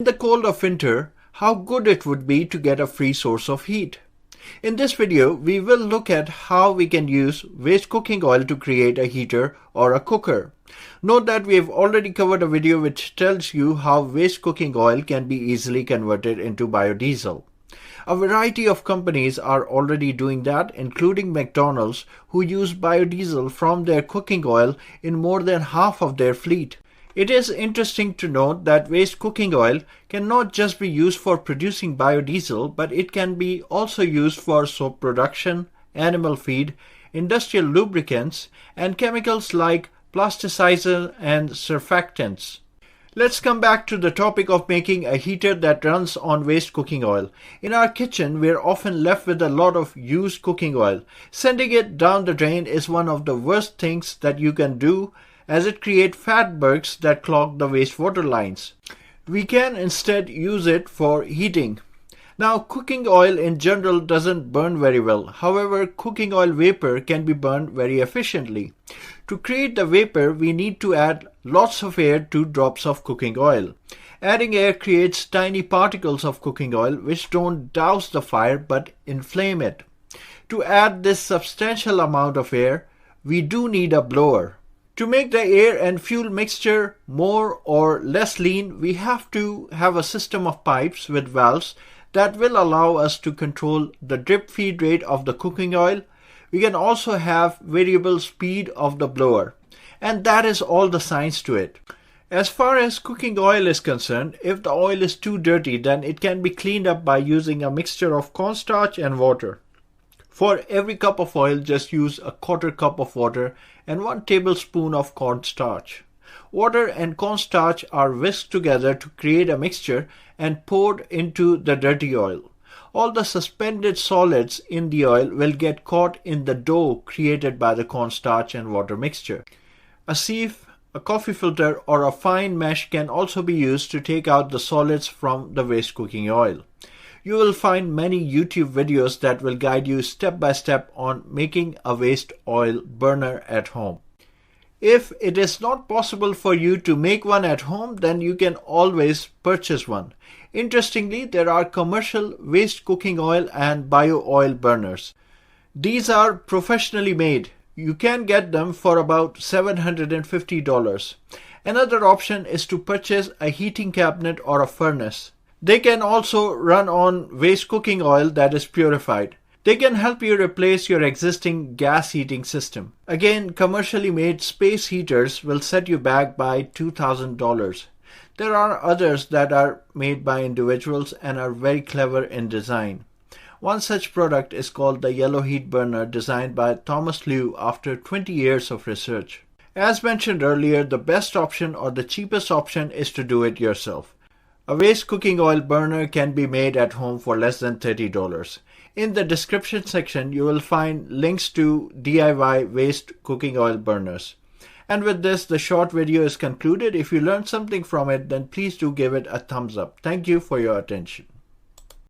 In the cold of winter, how good it would be to get a free source of heat. In this video, we will look at how we can use waste cooking oil to create a heater or a cooker. Note that we have already covered a video which tells you how waste cooking oil can be easily converted into biodiesel. A variety of companies are already doing that, including McDonald's, who use biodiesel from their cooking oil in more than half of their fleet. It is interesting to note that waste cooking oil can not just be used for producing biodiesel, but it can be also used for soap production, animal feed, industrial lubricants, and chemicals like plasticizer and surfactants. Let's come back to the topic of making a heater that runs on waste cooking oil. In our kitchen, we're often left with a lot of used cooking oil. Sending it down the drain is one of the worst things that you can do, as it creates fatbergs that clog the wastewater lines. We can instead use it for heating. Now, cooking oil in general doesn't burn very well. However, cooking oil vapor can be burned very efficiently. To create the vapor, we need to add lots of air to drops of cooking oil. Adding air creates tiny particles of cooking oil which don't douse the fire but inflame it. To add this substantial amount of air, we do need a blower. To make the air and fuel mixture more or less lean, we have to have a system of pipes with valves that will allow us to control the drip feed rate of the cooking oil. We can also have variable speed of the blower. And that is all the science to it. As far as cooking oil is concerned, if the oil is too dirty, then it can be cleaned up by using a mixture of cornstarch and water. For every cup of oil, just use a quarter cup of water and 1 tablespoon of cornstarch. Water and cornstarch are whisked together to create a mixture and poured into the dirty oil. All the suspended solids in the oil will get caught in the dough created by the cornstarch and water mixture. A sieve, a coffee filter, or a fine mesh can also be used to take out the solids from the waste cooking oil. You will find many YouTube videos that will guide you step by step on making a waste oil burner at home. If it is not possible for you to make one at home, then you can always purchase one. Interestingly, there are commercial waste cooking oil and bio oil burners. These are professionally made. You can get them for about $750. Another option is to purchase a heating cabinet or a furnace. They can also run on waste cooking oil that is purified. They can help you replace your existing gas heating system. Again, commercially made space heaters will set you back by $2,000. There are others that are made by individuals and are very clever in design. One such product is called the Yellow Heat Burner, designed by Thomas Liu after 20 years of research. As mentioned earlier, the best option or the cheapest option is to do it yourself. A waste cooking oil burner can be made at home for less than $30. In the description section, you will find links to DIY waste cooking oil burners. And with this, the short video is concluded. If you learned something from it, then please do give it a thumbs up. Thank you for your attention.